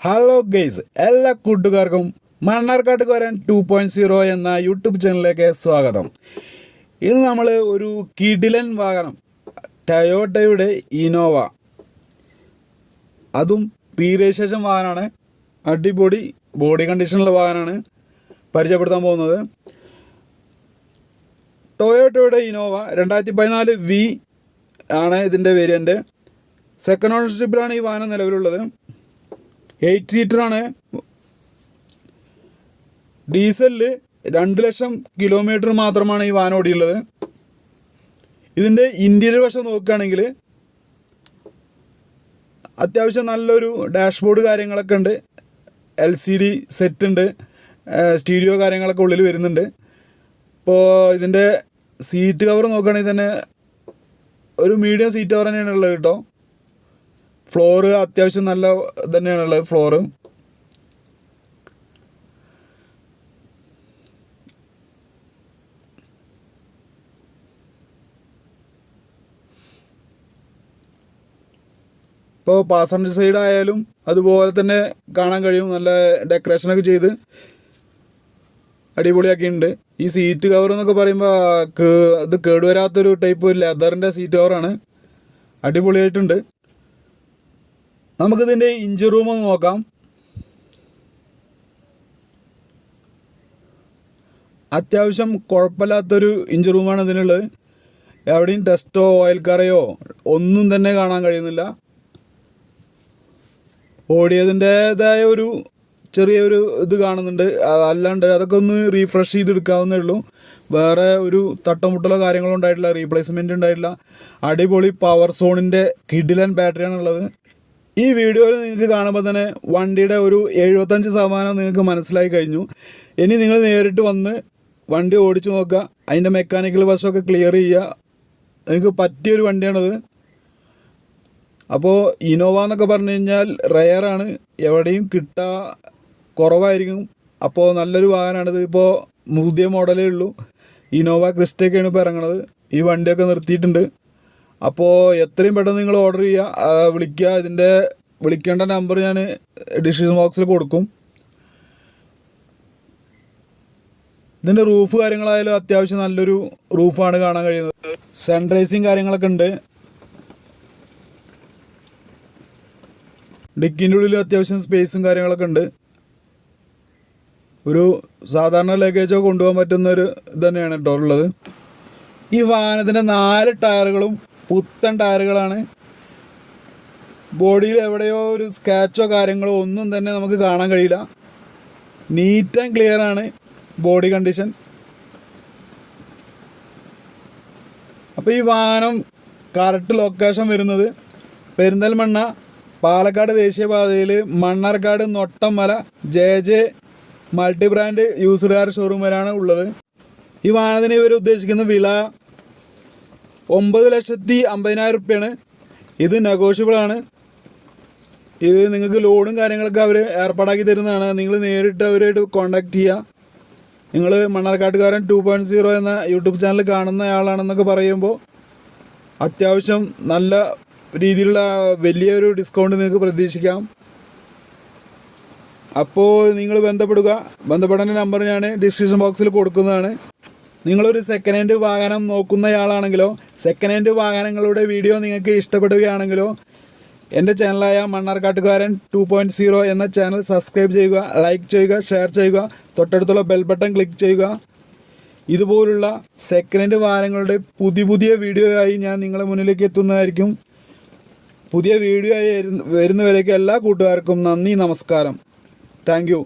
Hello guys, എല്ലാ കൂട്ടുകാർക്കും മണ്ണാർക്കാട്ടുകാരൻ 2.0 എന്ന യൂട്യൂബ് ചാനലിലേക്ക് സ്വാഗതം. ഇന്ന് നമ്മൾ ഒരു കിടിലൻ വാഹനം ടൊയോട്ടയുടെ ഇന്നോവ, അതും റീ രജിസ്ട്രേഷൻ വാഹനമാണ്. അടിപൊളി ബോഡി കണ്ടീഷനുള്ള വാഹനമാണ് പരിചയപ്പെടുത്താൻ പോകുന്നത്. ടൊയോട്ടയുടെ ഇന്നോവ 2014 വി ആണ് ഇതിൻ്റെ വേരിയൻറ്റ്. സെക്കൻഡ് ഓണർഷിപ്പിലാണ് ഈ വാഹനം നിലവിലുള്ളത്. 8 സീറ്ററാണ്. ഡീസലിൽ 2 ലക്ഷം കിലോമീറ്റർ മാത്രമാണ് ഈ വാഹനം ഓടിയുള്ളത്. ഇതിൻ്റെ ഇൻറ്റീരിയർ വശം നോക്കുകയാണെങ്കിൽ അത്യാവശ്യം നല്ലൊരു ഡാഷ്ബോർഡ് കാര്യങ്ങളൊക്കെ ഉണ്ട്. LCD സെറ്റ് ഉണ്ട്. സ്റ്റീരിയോ കാര്യങ്ങളൊക്കെ ഉള്ളിൽ വരുന്നുണ്ട്. ഇപ്പോൾ ഇതിൻ്റെ സീറ്റ് കവർ നോക്കുകയാണെങ്കിൽ തന്നെ ഒരു മീഡിയം സീറ്റ് കവർ തന്നെയാണ് ഉള്ളത് കേട്ടോ. ഫ്ലോറ് അത്യാവശ്യം നല്ല തന്നെയാണുള്ളത്. ഫ്ലോറ് ഇപ്പോൾ പാസഞ്ചർ സൈഡ് ആയാലും അതുപോലെ തന്നെ കാണാൻ കഴിയും. നല്ല ഡെക്കറേഷനൊക്കെ ചെയ്ത് അടിപൊളിയാക്കിയിട്ടുണ്ട്. ഈ സീറ്റ് കവർ എന്നൊക്കെ പറയുമ്പോൾ ഇത് കേടുവരാത്തൊരു ടൈപ്പ് ലെതറിൻ്റെ സീറ്റ് കവറാണ്. അടിപൊളിയായിട്ടുണ്ട്. നമുക്കിതിൻ്റെ ഇഞ്ചിൻ റൂം ഒന്ന് നോക്കാം. അത്യാവശ്യം കുഴപ്പമില്ലാത്തൊരു ഇഞ്ചിൻ റൂമാണ് ഇതിനുള്ളത്. എവിടെയും ടെസ്റ്റോ ഓയിൽ കറയോ ഒന്നും തന്നെ കാണാൻ കഴിയുന്നില്ല. ഓടിയതിൻ്റേതായ ഒരു ചെറിയൊരു ഇത് കാണുന്നുണ്ട്. അല്ലാണ്ട് അതൊക്കെ ഒന്ന് റീഫ്രഷ് ചെയ്തെടുക്കാവുന്നേ ഉള്ളൂ. വേറെ ഒരു തട്ടമുട്ടലോ കാര്യങ്ങളോ ഉണ്ടായിട്ടില്ല. റീപ്ലേസ്മെൻറ്റ് ഉണ്ടായിട്ടില്ല. അടിപൊളി പവർ സോണിൻ്റെ കിടിലൻ ബാറ്ററിയാണുള്ളത്. ഈ വീഡിയോയിൽ നിങ്ങൾക്ക് കാണുമ്പോൾ തന്നെ വണ്ടിയുടെ ഒരു 75% നിങ്ങൾക്ക് മനസ്സിലായി കഴിഞ്ഞു. ഇനി നിങ്ങൾ നേരിട്ട് വന്ന് വണ്ടി ഓടിച്ചു നോക്കുക. അതിൻ്റെ മെക്കാനിക്കൽ വശമൊക്കെ ക്ലിയർ ചെയ്യുക. നിങ്ങൾക്ക് പറ്റിയൊരു വണ്ടിയാണത്. അപ്പോൾ ഇന്നോവ എന്നൊക്കെ പറഞ്ഞു കഴിഞ്ഞാൽ റെയറാണ്, എവിടെയും കുറവായിരിക്കും. അപ്പോൾ നല്ലൊരു വാഹനമാണിത്. ഇപ്പോൾ പുതിയ മോഡലേ ഉള്ളൂ. ഇന്നോവ ക്രിസ്റ്റയൊക്കെയാണ് ഇപ്പോൾ ഇറങ്ങണത്. ഈ വണ്ടിയൊക്കെ നിർത്തിയിട്ടുണ്ട്. അപ്പോൾ എത്രയും പെട്ടെന്ന് നിങ്ങൾ ഓർഡർ ചെയ്യുക, വിളിക്കുക. ഇതിൻ്റെ വിളിക്കേണ്ട നമ്പർ ഞാൻ ഡിസ്ക്രിപ്ഷൻ ബോക്സിൽ കൊടുക്കും. ഇതിൻ്റെ റൂഫ് കാര്യങ്ങളായാലും അത്യാവശ്യം നല്ലൊരു റൂഫാണ് കാണാൻ കഴിയുന്നത്. സൺറൈസിങ് കാര്യങ്ങളൊക്കെ ഉണ്ട്. ഡിക്കിൻ്റെ ഉള്ളിൽ അത്യാവശ്യം സ്പേസും കാര്യങ്ങളൊക്കെ ഉണ്ട്. ഒരു സാധാരണ ലഗേജോ കൊണ്ടുപോകാൻ പറ്റുന്ന ഒരു ഇത് തന്നെയാണ് കേട്ടോ ഉള്ളത്. ഈ വാഹനത്തിൻ്റെ 4 ടയറുകളും പുത്തൻ ടയറുകളാണ്. ബോഡിയിൽ എവിടെയോ ഒരു സ്ക്രാച്ചോ കാര്യങ്ങളോ ഒന്നും തന്നെ നമുക്ക് കാണാൻ കഴിയില്ല. നീറ്റ് ആൻഡ് ക്ലിയർ ആണ് ബോഡി കണ്ടീഷൻ. അപ്പോൾ ഈ വാഹനം കറക്റ്റ് ലൊക്കേഷൻ വരുന്നത് പെരിന്തൽമണ്ണ പാലക്കാട് ദേശീയപാതയിൽ Mannarkkad Nottamala JJ multi brand used car showroom വരെയാണ് ഉള്ളത്. ഈ വാഹനത്തിന് ഇവർ ഉദ്ദേശിക്കുന്ന വില 9,50,000 റുപ്യാണ്. ഇത് നെഗോഷ്യബിൾ ആണ്. ഇത് നിങ്ങൾക്ക് ലോണും കാര്യങ്ങളൊക്കെ അവർ ഏർപ്പാടാക്കി തരുന്നതാണ്. നിങ്ങൾ നേരിട്ട് അവരായിട്ട് കോൺടാക്റ്റ് ചെയ്യുക. നിങ്ങൾ മണ്ണാർക്കാട്ടുകാരൻ 2.0 എന്ന യൂട്യൂബ് ചാനൽ കാണുന്നയാളാണെന്നൊക്കെ പറയുമ്പോൾ അത്യാവശ്യം നല്ല രീതിയിലുള്ള വലിയൊരു ഡിസ്കൗണ്ട് നിങ്ങൾക്ക് പ്രതീക്ഷിക്കാം. അപ്പോൾ നിങ്ങൾ ബന്ധപ്പെടേണ്ട നമ്പർ ഞാൻ ഡിസ്ക്രിപ്ഷൻ ബോക്സിൽ കൊടുക്കുന്നതാണ്. നിങ്ങളൊരു സെക്കൻഡ് ഹാൻഡ് വാഹനം നോക്കുന്നയാളാണെങ്കിലോ സെക്കൻഡ് ഹാൻഡ് വാഹനങ്ങളുടെ വീഡിയോ നിങ്ങൾക്ക് ഇഷ്ടപ്പെടുകയാണെങ്കിലോ എൻ്റെ ചാനലായ മണ്ണാർക്കാട്ടുകാരൻ 2.0 എന്ന ചാനൽ സബ്സ്ക്രൈബ് ചെയ്യുക, ലൈക്ക് ചെയ്യുക, ഷെയർ ചെയ്യുക, തൊട്ടടുത്തുള്ള ബെൽ ബട്ടൺ ക്ലിക്ക് ചെയ്യുക. ഇതുപോലുള്ള സെക്കൻഡ് ഹാൻഡ് വാഹനങ്ങളുടെ പുതിയ വീഡിയോ ആയി ഞാൻ നിങ്ങളുടെ മുന്നിലേക്ക് എത്തുന്നതായിരിക്കും. പുതിയ വീഡിയോ ആയി വരുന്നവരേക്ക് എല്ലാ കൂട്ടുകാർക്കും നന്ദി, നമസ്കാരം. Thank you.